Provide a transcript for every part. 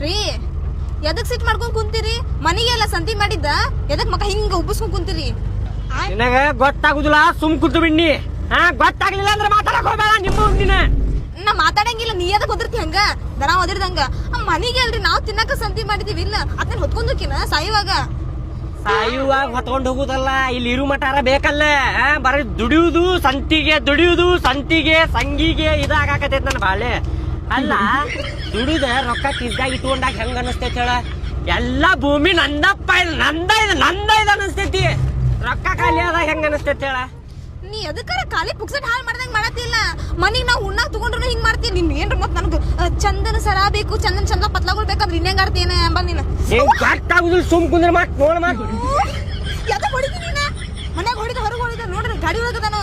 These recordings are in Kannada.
ರೀ ಎದಕ್ ಸಿಟ್ ಮಾಡ್ಕೊಂಡ್ ಕುಂತೀರಿ? ಮನಿಗೆಲ್ಲ ಸಂತಿ ಮಾಡಿದ್ದ ಎದಕ್ ಮಕ್ಕ ಹಿಂಗ ಉಬ್ಬಿಸ್ಕೊಂಡ್ ಕುಂತೀರಿ? ನಿನಗ ಗೊತ್ತಾಗುದಿಲ್ಲ, ಸುಮ್ ಕುಂತು ಬಿಡ್ನಿ. ಗೊತ್ತಾಗ್ಲಿಲ್ಲ ಅಂದ್ರೆ ಮಾತಾಡಕ್ ಹೋಗ್ಬೇಡ. ನಿಮ್ಮ ನಾ ಮಾತಾಡಂಗಿಲ್ಲ, ನೀ ಎದಕ್ ಒದರ್ತಿ ಹಂಗ ದನ ಒದರ್ದಂಗ? ಮನಿಗೆ ಅಲ್ರಿ ನಾವ್ ತಿನ್ನಕ ಸಂತಿ ಮಾಡಿದೀವಿ. ಇಲ್ಲ ಅದನ್ನ ಹೊತ್ಕೊಂಡೋಕಿನ ಸಾಯುವಾಗ ಸಾಯುವಾಗ ಹೊತ್ಕೊಂಡ್ ಹೋಗುದಲ್ಲ, ಇಲ್ಲಿ ಇರು ಮಟಾರ ಬೇಕಲ್ಲ. ಬರೀ ದುಡಿಯುದು ಸಂತಿಗೆ ಸಂಗಿಗೆ ಇದಾಗತೈತ್ ನನ್ ಬಾಳೆ. ಅಲ್ಲ ದುಡಿದ ರೊಕ್ಕ ಕಿಸ್ದಾಗ ಇಟ್ಕೊಂಡಾಗ ಹೆಂಗ ಅನಸ್ತೈತಿ ಹೇಳ? ಎಲ್ಲಾ ಭೂಮಿ ನಂದಪ್ಪ, ನಂದ ಇದು ಅನಸ್ತೈತಿ. ರೊಕ್ಕ ಖಾಲಿ ಆದಾಗ ಹೆಂಗ ಅನಸ್ತೈತಿ ಹೇಳ? ನೀ ಎದಕ್ಕಾರ ಖಾಲಿ ಪುಕ್ಸಟ್ ಹಾಳು ಮಾಡ್ದಂಗ ಮಾಡತ್ತಿಲ್ಲ. ಮನಿಗ್ ನಾವ್ ಉಣ್ಣಾಕ್ ತಗೊಂಡ್ರು ಹಿಂಗ್ ಮಾಡ್ತೀನಿ. ನಿನ್ ಏನ್ರ ಮತ್ ನನಗ ಚಂದನ ಸರ ಬೇಕು, ಚಂದ ಪತ್ಲಾಗಳು ಬೇಕಾದ್ರೆ ಇನ್ನೇಂಗ್ ಆಡ್ತೇನೆ ಅಂಬ ನೀನು. ಗೊತ್ತಾಗುದಿಲ್ಲ, ಸುಮ್ ಕುಂದ್ರ ಮಾತ್ ನೋಡ್ ಮಾತ್. ಯಾಕೆ ಹೊಡಿದಿ ನೀನ? ಮನ್ಯಾಗ ಹೊಡಿದ ಹೊರಗೆ ಹೊಡಿದ ನೋಡ್ರಿ, ಗಾಡಿ ಒಳಗದಾನು.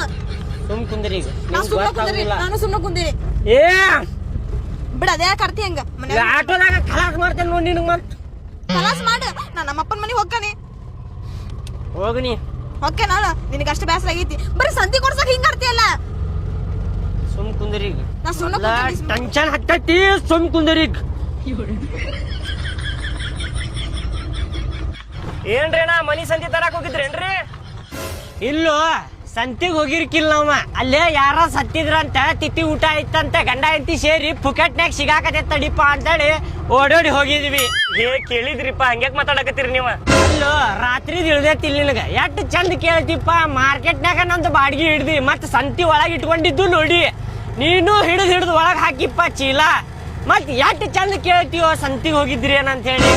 ಸುಮ್ ಕುಂದ್ರಿ ಈಗ. ನಾನು ಸುಮ್ಮನೆ ಕುಂದಿರಿ. ಏ ಬಿಡ ಅದೇ ಕರ್ತಿ ಹಂಗ ಮನ್ಯಾಗ ಆಟೋದಾಗ ಖಲಾಸ್ ಮಾಡ್ತೇನೆ ನೋಡಿ. ನಿನಗ್ ಮತ್ ಕಲಾಸ್ ಮಾಡ. ನಾ ನಮ್ಮಪ್ಪನ ಮನೆಗೆ ಹೋಗ್ತಾನೆ. ಹೋಗನಿ ಓಕೆ ನಾನು ನಿನಗೆ ಅಷ್ಟು ಬೇಸರ ಆಗೈತಿ. ಬರೀ ಸಂತಿ ಕೊಡ್ಸಕ್ ಹಿಂಗ ಆಡ್ತೀಯಲ್ಲ. ಸುಮ್ ಕುಂದ್ರಿ ಈಗ. ನಾ ಸುಮ್ಮನೆ ಟೆನ್ಷನ್ ಹತ್ತೈತಿ. ಸುಮ್ ಕುಂದ್ರಿ ಈಗ. ಏನ್ರಿ ನಾ ಮನಿ ಸಂತಿ ತರಕ್ ಹೋಗಿದ್ರೇನ್ರಿ? ಇಲ್ಲೋ, ಸಂತಿಗ್ ಹೋಗಿರ್ಕಿಲ್ಲ ನಾವ. ಅಲ್ಲೇ ಯಾರ ಸತ್ತಿದ್ರಂತ, ತಿತ್ತಿ ಊಟ ಐತಂತ ಗಂಡ ಹೆಂಡತಿ ಸೇರಿ ಪುಕೆಟ್ನಾಗ ಸಿಗಾಕತೆ ತಡಿಪ ಅಂತೇಳಿ ಓಡೋಡಿ ಹೋಗಿದ್ವಿ. ಕೇಳಿದ್ರಿಪ್ಪ, ಹಂಗ್ಯಾಕ್ ಮಾತಾಡಕತ್ತೀರಿ ನೀವ? ಅಲ್ಲೋ, ರಾತ್ರಿ ಇಳ್ದೈತಿಲ್ ನಿನಗ. ಎಷ್ಟ್ ಚಂದ ಕೇಳ್ತಿಪ್ಪ. ಮಾರ್ಕೆಟ್ನಾಗ ನಂದು ಬಾಡಿಗೆ ಹಿಡ್ದಿ ಮತ್ ಸಂತಿ ಒಳಗ್ ಇಟ್ಕೊಂಡಿದ್ದು ನೋಡಿ. ನೀನು ಹಿಡಿದು ಒಳಗ್ ಹಾಕಿಪ್ಪ ಚೀಲ. ಮತ್ ಎಷ್ಟ್ ಚಂದ ಕೇಳ್ತೀವೋ ಸಂತಿಗ್ ಹೋಗಿದ್ರಿ ಏನಂತ ಹೇಳಿ.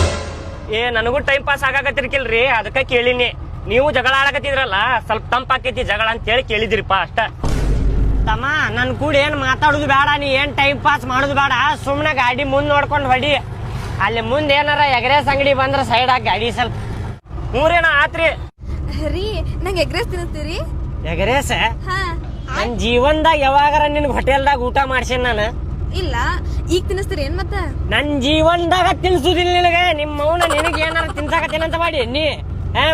ನನಗೂ ಟೈಮ್ ಪಾಸ್ ಆಗಾಕತ್ತಿರ್ಕಿಲ್ರಿ, ಅದಕ್ಕ ಕೇಳಿನಿ. ನೀವು ಜಗಳ ಆಡಕತ್ತಿದ್ರಲ್ಲ, ಸ್ವಲ್ಪ ತಂಪಾಕೈತಿ ಜಗಳ ಅಂತ ಹೇಳಿ ಕೇಳಿದ್ರಿಪ್ಪ ಅಷ್ಟ. ತಮ್ಮ, ನನ್ ಕೂಡ ಏನ್ ಮಾತಾಡುದು ಬೇಡ, ನೀ ಏನ್ ಟೈಮ್ ಪಾಸ್ ಮಾಡುದು ಬೇಡ. ಸುಮ್ನೆ ಗಾಡಿ ಮುಂದ್ ನೋಡ್ಕೊಂಡ್ ಹೊಡಿ. ಅಲ್ಲಿ ಮುಂದ್ ಏನಾರ ಎಗ್ರೆಸ್ ಅಂಗಡಿ ಬಂದ್ರ ಸೈಡ್ ಆಗಿ ಗಾಡಿ ಸ್ವಲ್ಪ. ಮೂರೇನ ಆತ್ರಿ ರೀ. ನಂಗೆ ಎಗ್ರೆಸ್ ತಿನ್ನಿಸ್ತೀರಿ? ಎಗ್ರೆಸ್ ಹಾ. ನನ್ ಜೀವನ್ದಾಗ ಯಾವಾಗಾರ ನಿನ್ಗ್ ಹೋಟೆಲ್ದಾಗ ಊಟ ಮಾಡ್ಸೇನ್ ನಾನು? ಇಲ್ಲ. ಈಗ ತಿನ್ನಿಸ್ತೀರಿ ಏನ್ ಮತ್ತ? ನನ್ ಜೀವನ್ದಾಗ ತಿನ್ಸುದಿಲ್ಲ ನಿನಗೆ. ನಿಮ್ಮ ಮೌನ ನಿನಗೆ ಏನಾರ ತಿನ್ಸಾಕತ್ತೇನಂತ ಮಾಡಿ ನೀ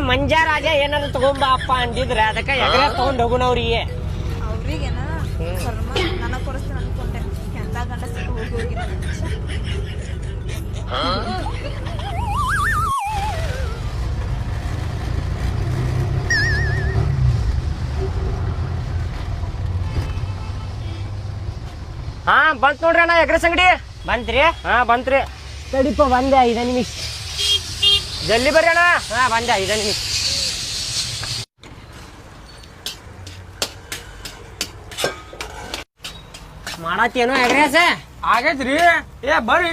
ಮಂಜಾ ರಾಜ ಏನಾದ್ರು ತಗೊಂಬ ಅಪ್ಪ ಅಂದಿದ್ರೆ ಅದಕ್ಕ ಎಗ್ರೆಸ್ ತಗೊಂಡ್ ಹೋಗುನವ್ರಿಗೆ. ಅವ್ರಿಗೇನ ಕರ್ಮ ನನಗ್ ಕೊಡಿಸ್ತೀನಿ ಅನ್ಕೊಂಡೆ. ಎಂತ ಗಂಡ ಸಿಕ್ಕ ಹೋಗಿ ಹಾ ಬಂತ್ ನೋಡ್ರಿ ಅಣ್ಣ ಎಗ್ರೆಸ್ ಅಂಗಡಿ. ಬಂತ್ರಿ? ಹಾ ಬಂತ್ರಿ. ತಡಿಪ ಬಂದೆ 5 ನಿಮಿಷ. ಜಲ್ದಿ ಬರ್ರಿ ಅಣ್ಣ. ಹಾ ಬಂದೆ 5 ನಿಮಿಷ. ಮಾಡತ್ತೇನೋ ಎಗ್ರೆಸ್? ಆಗೈತ್ರಿ. ಬರ್ರಿ